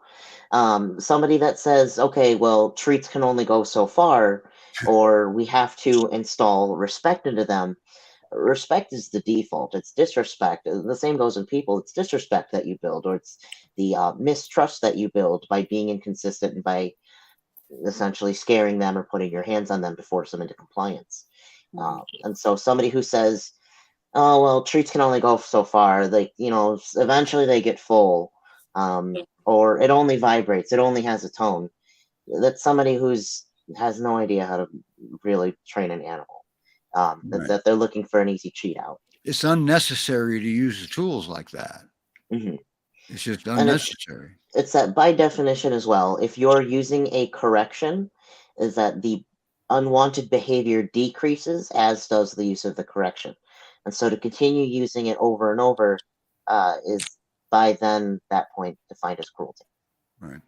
Somebody that says, okay, well, treats can only go so far, or we have to install respect into them. Respect is the default. It's disrespect. The same goes in people. It's disrespect that you build, or it's the mistrust that you build by being inconsistent and by essentially scaring them or putting your hands on them to force them into compliance. And so somebody who says, oh, well, treats can only go so far, like, eventually they get full, or it only vibrates, it only has a tone. That's somebody who's has no idea how to really train an animal. That they're looking for an easy cheat out. It's unnecessary to use the tools like that. Mm-hmm. It's just unnecessary. It's that by definition as well, if you're using a correction, is that the unwanted behavior decreases, as does the use of the correction. And so to continue using it over and over is by then that point defined as cruelty. Right.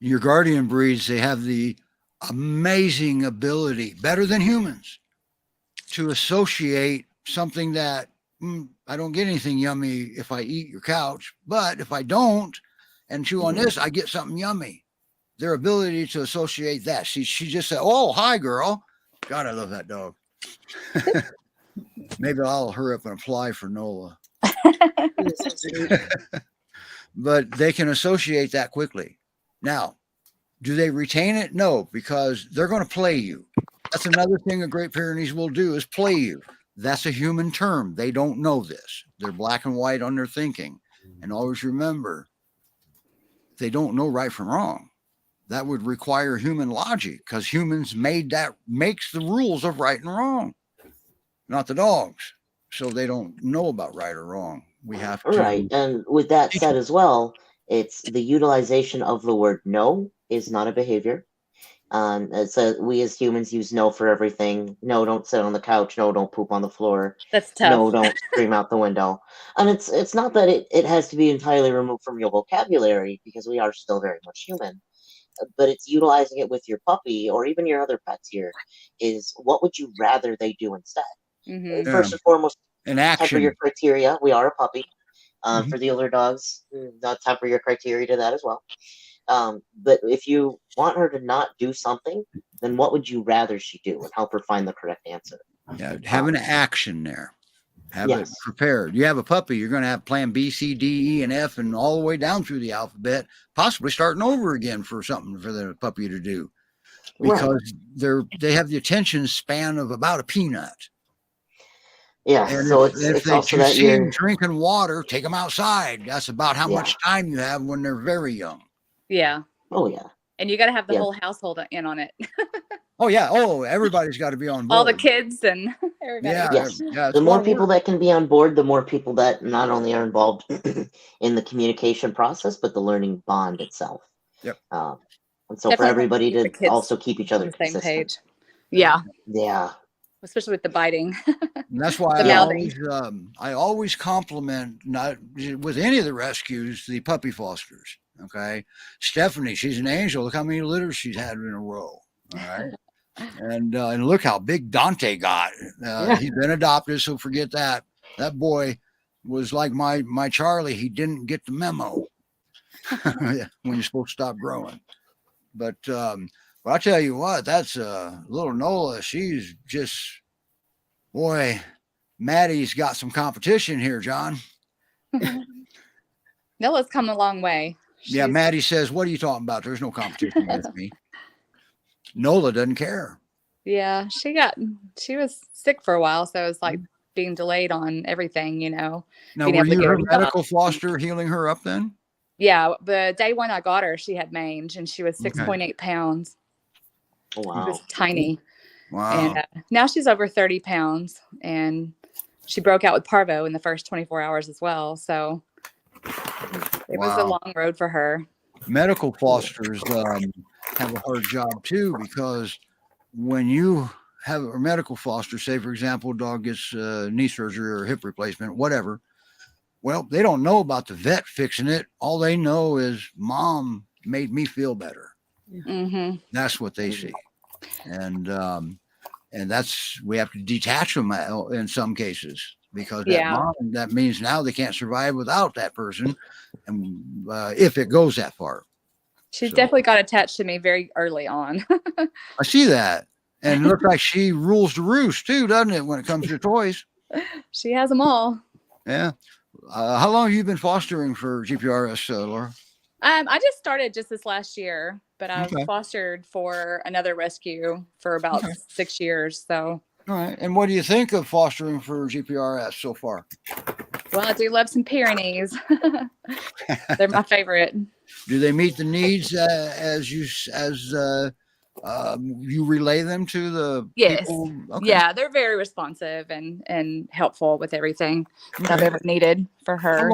Your guardian breeds, they have the amazing ability, better than humans, to associate something that I don't get anything yummy if I eat your couch, but if I don't and chew on this, I get something yummy. Their ability to associate that. She just said, "Oh, hi, girl." God, I love that dog. Maybe I'll hurry up and apply for NOLA. But they can associate that quickly. Now, do they retain it? No, because they're going to play you. That's another thing a Great Pyrenees will do is play you. That's a human term. They don't know this. They're black and white on their thinking. And always remember, they don't know right from wrong. That would require human logic because humans makes the rules of right and wrong, not the dogs. So they don't know about right or wrong. We have to. Right. And with that said as well, it's the utilization of the word no is not a behavior. So we as humans use no for everything. No, don't sit on the couch. No, don't poop on the floor. That's tough. No, don't scream out the window. And it's not that it has to be entirely removed from your vocabulary because we are still very much human. But it's utilizing it with your puppy or even your other pets here is what would you rather they do instead? Mm-hmm. First and foremost, An temper action. your criteria. We are a puppy. For the older dogs, not temper your criteria to that as well. But if you want her to not do something, then what would you rather she do and help her find the correct answer? Yeah, have an action there. Have Yes. it prepared. You have a puppy, you're going to have plan B, C, D, E, and F, and all the way down through the alphabet, possibly starting over again for something for the puppy to do. Because they have the attention span of about a peanut. Yeah, And so if it's they also that see them you're drinking water, take them outside. That's about how much time you have when they're very young. Yeah. Oh yeah. And you got to have the Yeah. whole household in on it. Oh yeah. Oh, everybody's got to be on board. All the kids and everybody. Yeah. Yes. Yeah. The more people that can be on board, the more people that not only are involved in the communication process, but the learning bond itself. Yep. And so Definitely for everybody keep the to kids also keep each other on the same consistent. page. Yeah. Yeah. Especially with the biting. And that's why The I always compliment, not with any of the rescues, the puppy fosters. Okay. Stephanie, she's an angel. Look how many litters she's had in a row. All right. And look how big Dante got. He's been adopted, so forget that. That boy was like my Charlie. He didn't get the memo when you're supposed to stop growing. But I'll tell you what, that's little Nola. She's just, boy, Maddie's got some competition here, John. Nola's come a long way. Yeah, Maddie says, "What are you talking about? There's no competition with me." Nola doesn't care. Yeah, she was sick for a while, so it was like being delayed on everything, Now, being were able to you get her her medical foster healing her up then? Yeah, the day when I got her, she had mange and she was 6.8 pounds. Oh, wow. She was tiny. Wow. And now she's over 30 pounds and she broke out with parvo in the first 24 hours as well. So it was a long road for her. Medical fosters have a hard job too, because when you have a medical foster, say for example, a dog gets knee surgery or hip replacement, whatever. Well, they don't know about the vet fixing it. All they know is mom made me feel better. Mm-hmm. That's what they see. And that's, we have to detach them in some cases, because that mom, that means now they can't survive without that person. And if it goes that far. She definitely got attached to me very early on. I see that. And it looks like she rules the roost too, doesn't it, when it comes to toys? She has them all. Yeah. How long have you been fostering for GPRS, Laura? I just started just this last year, but I've fostered for another rescue for about 6 years. So. All right. And what do you think of fostering for GPRS so far? Well, I do love some Pyrenees. They're my favorite. Do they meet the needs as you relay them to the people? Okay. Yeah, they're very responsive and helpful with everything I've ever needed for her.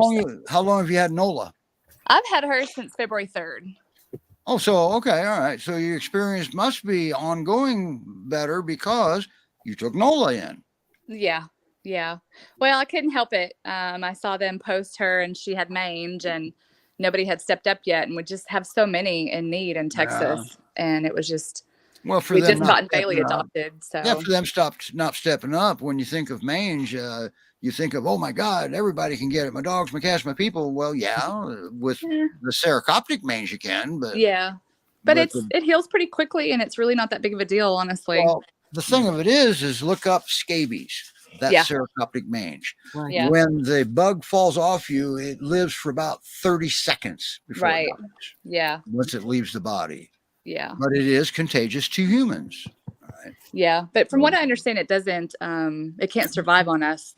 How long have you had Nola? I've had her since February 3rd. Oh, so okay, all right. So your experience must be ongoing better because you took Nola in. Yeah. Yeah. Well, I couldn't help it. I saw them post her and she had mange and nobody had stepped up yet. And we just have so many in need in Texas. And it was just, Well, for we them just not gotten Bailey stepping up. adopted. Yeah, So for them not stepping up. When you think of mange, you think of, oh my God, everybody can get it. My dogs, my cats, my people. Well, yeah, with the serocoptic mange you can, but yeah. But the, it heals pretty quickly and it's really not that big of a deal, honestly. well, the thing of it is look up scabies. That's Yeah. serocoptic mange. Right. Yeah. When the bug falls off you, it lives for about 30 seconds before Right. it dies, Yeah. once it leaves the body. Yeah. But it is contagious to humans. Right? Yeah. But from what I understand, it doesn't, it can't survive on us.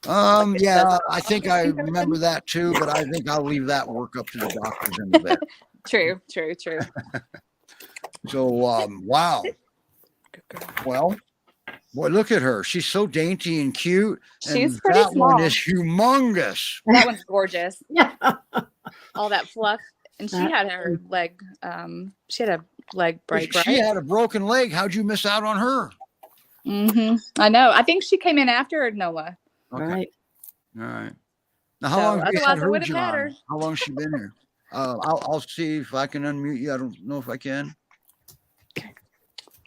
Yeah, I think I remember that too, but I think I'll leave that work up to the doctors and the vet. True. So, wow. Well, boy, look at her. She's so dainty and cute. She's And pretty that one small. is humongous. That one's gorgeous. Yeah. All that fluff. And she had her leg, she had a leg break, right? She had a broken leg. How'd you miss out on her? I know. I think she came in after Nola. Okay. Right. All right. Now, how So, long have you had otherwise it her, wouldn't John? matter. How long has she been here? I'll see if I can unmute you. I don't know if I can.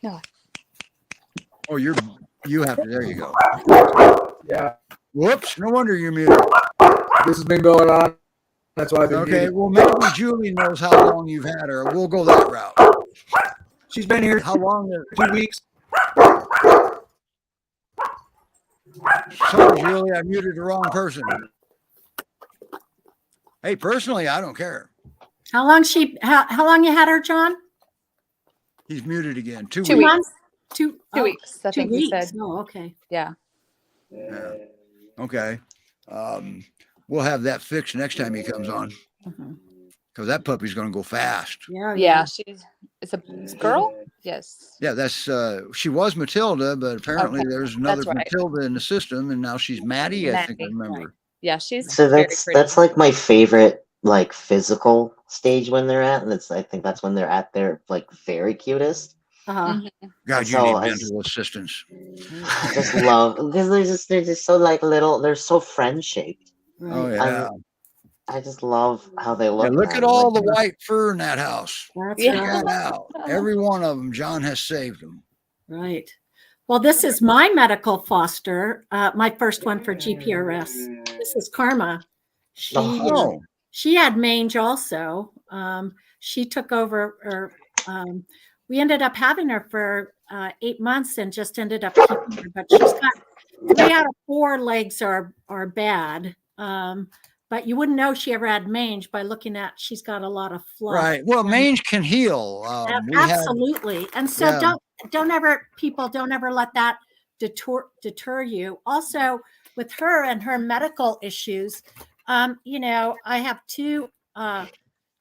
No. Oh, you have to. There you go. Yeah, Whoops. No wonder you're muted. this has been going on. That's why I've been Okay. muted. Well, maybe Julie knows how long you've had her. We'll go that route. She's been here How long? 2 weeks. Sorry, Julie. I muted the wrong person. Hey, personally, I don't care. How long you had her, John? He's muted again. 2 2 weeks. Months? 2 weeks, I 2 think he weeks. said. Oh, okay. Yeah. Yeah. Okay. We'll have that fixed next time he comes on because that puppy's going to go fast. Yeah. Yeah. It's a girl? Yes. Yeah, that's she was Matilda, but apparently Okay, there's another that's right. Matilda in the system, and now she's Maddie. I think I Maddie, remember. Yeah. She's So very that's pretty. like my favorite like physical stage when they're at, and I think that's when they're at their like very cutest. Uh-huh. God, you So need I mental assistance. I just love because they're just so like little. They're so friend shaped. Right. Oh yeah. I just love how they Yeah, look. look now. at all Like, the white fur in that house. That's Yeah. Check right. that out. Every one of them, John has saved them. Right. Well, this is my medical foster, my first one for GPRS. This is Karma. Oh, She had mange also. She took over, we ended up having her for 8 months and just ended up keeping her. But she's got 3 out of 4 legs are bad. But you wouldn't know she ever had mange by looking at. She's got a lot of fluff. right. Well, mange can heal. We had, Absolutely. And so Yeah. don't ever let that deter you. Also, with her and her medical issues, I have two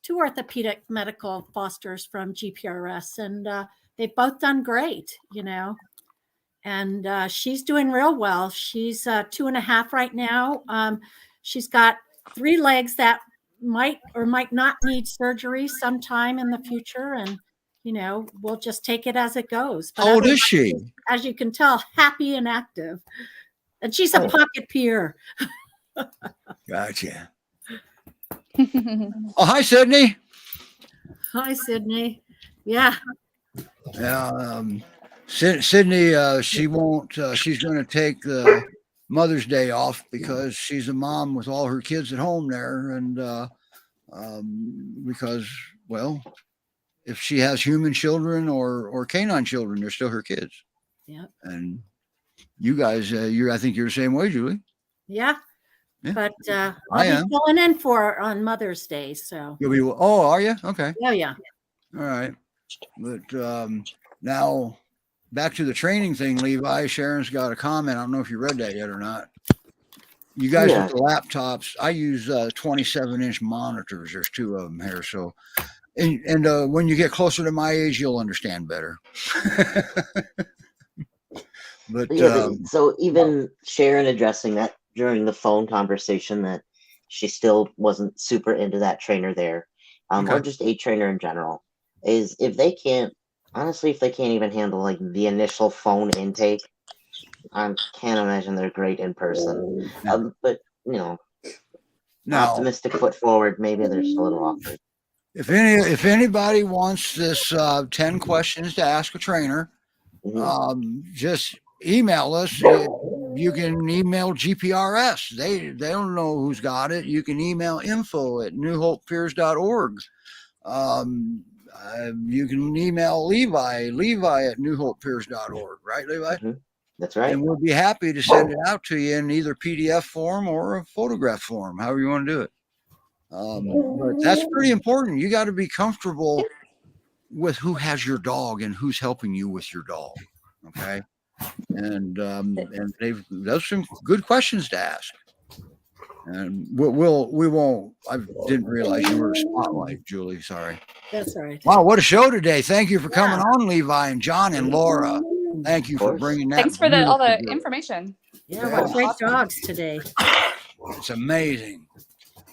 orthopedic medical fosters from GPRS, and they've both done great, and she's doing real well. She's 2.5 right now. She's got 3 legs that might or might not need surgery sometime in the future, and we'll just take it as it goes. But how old is otherwise, she? as you can tell, happy and active, and she's a pocket peer. Gotcha. Oh, hi, Sydney. Hi, Sydney. Yeah. Yeah, Sydney, she won't. She's going to take the Mother's Day off because she's a mom with all her kids at home there, and because, well, if she has human children or canine children, they're still her kids. Yeah. And you guys, I think you're the same way, Julie. Yeah. Yeah. But I I'll am. be filling in for her on Mother's Day. So You'll be. Oh, are you? Okay. yeah. All right. But now back to the training thing, Levi. Sharon's got a comment. I don't know if you read that yet or not. You guys Yeah. with the laptops, I use 27-inch monitors. There's 2 of them here. So, and when you get closer to my age, you'll understand better. But so even Sharon addressing that during the phone conversation that she still wasn't super into that trainer there. or just a trainer in general, is if they can't even handle like the initial phone intake, I can't imagine they're great in person. No. But Now, optimistic foot forward, maybe they're just a little awkward. if anybody wants this 10 questions to ask a trainer, just email us. You can email GPRS. They don't know who's got it. You can email info@newhopepeers.org. You can email Levi at newhopepeers.org, right, Levi? That's right. And we'll be happy to send it out to you in either PDF form or a photograph form, however you want to do it. But that's pretty important. You got to be comfortable with who has your dog and who's helping you with your dog. Okay. And those some good questions to ask. And we won't. I didn't realize you were a spotlight, Julie. Sorry. That's right. Wow, what a show today! Thank you for coming on, Levi and John and Laura. Thank you for bringing that. Thanks for all the information. Yeah, what great dogs today. It's amazing.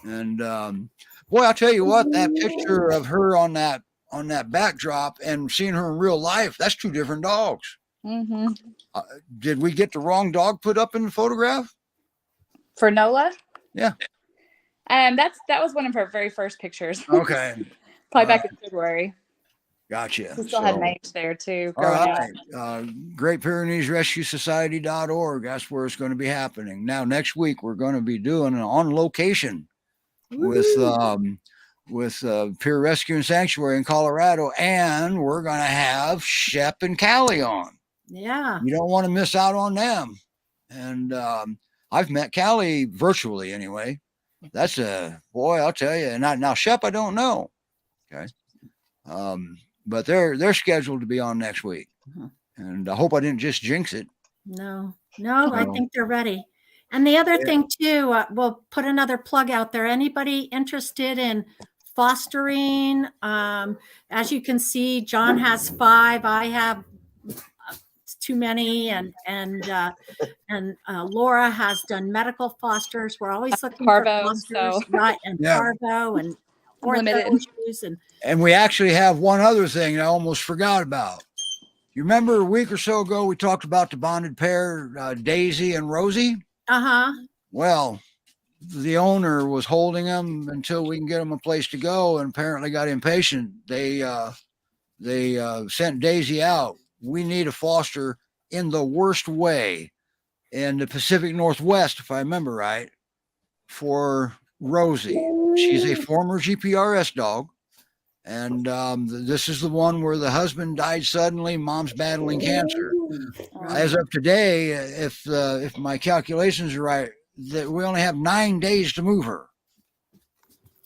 And boy, I'll tell you what, that picture of her on that backdrop and seeing her in real life, that's two different dogs. Did we get the wrong dog put up in the photograph? For Nola? Yeah. That was one of her very first pictures. Okay. Probably back in February. Gotcha. She still had mange there too. All right. Great Pyrenees Rescue Society.org. That's where it's going to be happening. Now, next week, we're going to be doing an on location with PyRescue And Sanctuary in Colorado. And we're going to have Shep and Callie on. Yeah. You don't want to miss out on them. And I've met Callie virtually anyway. That's boy, I'll tell you. And now Shep, I don't know. Okay. But they're scheduled to be on next week. And I hope I didn't just jinx it. No, I think they're ready. And the other thing too, we'll put another plug out there. Anybody interested in fostering? As you can see, John has 5. I have too many, and Laura has done medical fosters. We're always looking Parvo, for fosters, right? And Parvo and ortho issues, and we actually have one other thing I almost forgot about. You remember a week or so ago we talked about the bonded pair, Daisy and Rosie? Well, the owner was holding them until we can get them a place to go, and apparently got impatient. They sent Daisy out. We need a foster in the worst way in the Pacific Northwest, if I remember right, for Rosie. She's a former GPRS dog. And this is the one where the husband died suddenly. Mom's battling cancer. As of today, if my calculations are right, that we only have 9 days to move her.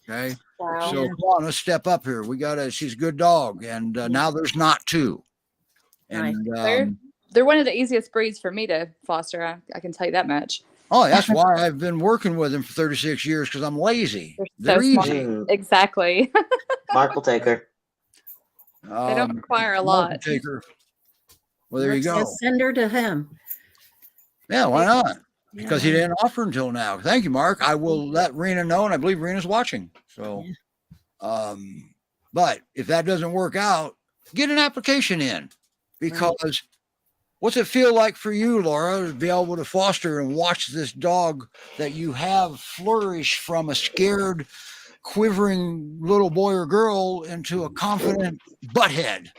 Okay. Wow. So come on, let's step up here. She's a good dog. And now there's not 2. And they're one of the easiest breeds for me to foster. I can tell you that much. Oh, that's why I've been working with them for 36 years, because I'm lazy. They're easy. Exactly. Mark will take her. They don't require a lot. Take her. Well, there you go. Send her to him. Yeah, why not? Because he didn't offer until now. Thank you, Mark. I will let Rena know, and I believe Rena's watching. So, but if that doesn't work out, get an application in, because what's it feel like for you, Laura, to be able to foster and watch this dog that you have flourish from a scared, quivering little boy or girl into a confident butthead?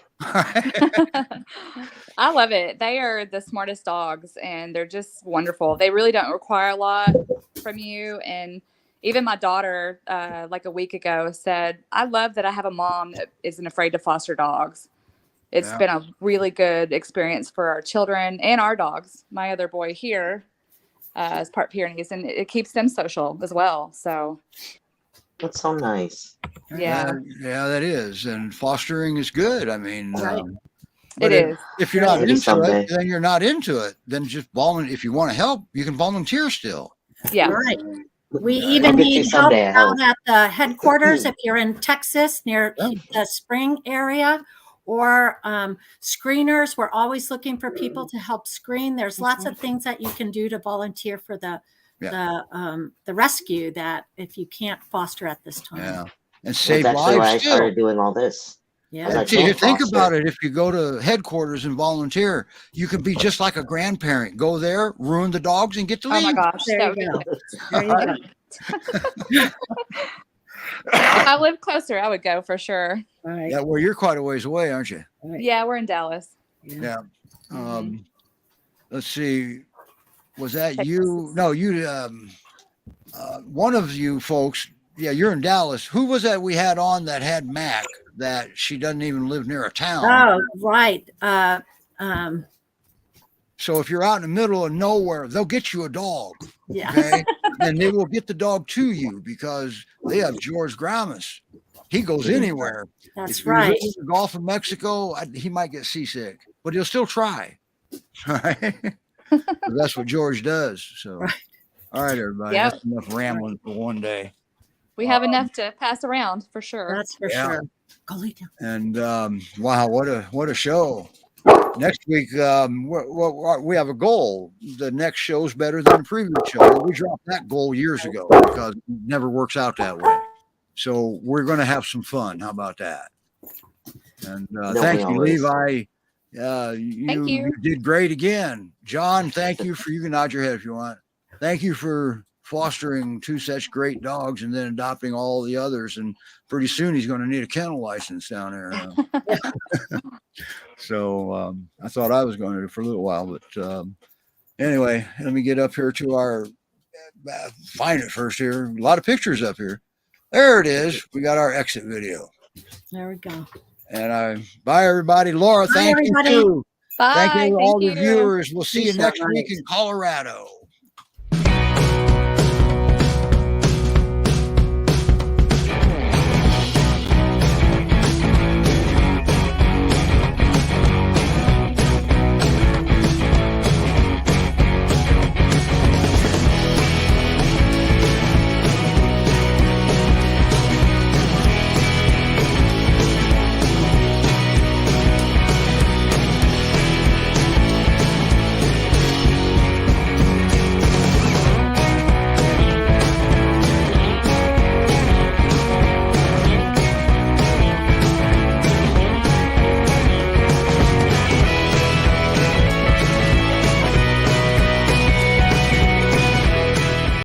I love it. They are the smartest dogs, and they're just wonderful. They really don't require a lot from you. And even my daughter, like a week ago, said, I love that I have a mom that isn't afraid to foster dogs. It's been a really good experience for our children and our dogs. My other boy here is part Pyrenees, and it keeps them social as well. So that's so nice. Yeah, that is. And fostering is good. I mean, it is. If you're not into it, then you're not into it. Then just volunteer. If you want to help, you can volunteer still. Yeah. Right. We even need help out at the headquarters if you're in Texas near the Spring area. Or screeners. We're always looking for people to help screen. There's lots of things that you can do to volunteer for the rescue, that if you can't foster at this time. and save That's actually why I lives still. started doing all this. Yeah. I See, can't think foster. about it. If you go to headquarters and volunteer, you can be just like a grandparent. Go there, ruin the dogs, and get to Oh leave. my gosh, There that would you be go. good. There you go. If I lived closer, I would go for sure. All right. Yeah, well, you're quite a ways away, aren't you? All right. Yeah, we're in Dallas. Yeah. Mhm. Let's see. Was that Texas. you? No, you. One of you folks. Yeah, you're in Dallas. Who was that we had on that had Mac? That she doesn't even live near a town. Oh, right. So if you're out in the middle of nowhere, they'll get you a dog. Yeah. Okay, and they will get the dog to you because they have George Gramus. He goes anywhere. That's If you're right. in the Gulf of Mexico, he might get seasick, but he'll still try. All right. That's what George does. So, Right. all right, everybody. Yep. That's enough rambling for one day. We have enough to pass around for sure. That's for Yeah. sure. Go lay down. And wow, what a show! Next week, we have a goal. The next show's better than the previous show. We dropped that goal years ago because it never works out that way. So we're going to have some fun. How about that? And thank you, always. Levi. Thank you. You did great again. John, thank you for, you can nod your head if you want. Thank you for fostering 2 such great dogs and then adopting all the others. And pretty soon he's going to need a kennel license down there. So I thought I was going to for a little while, but anyway, let me get up here to our, find it first here. A lot of pictures up here. There it is. We got our exit video. There we go. And bye, everybody. Laura, Bye, thank everybody. you too. Bye. Thank you, all the you. viewers. We'll see you Peace out, next week guys. in Colorado.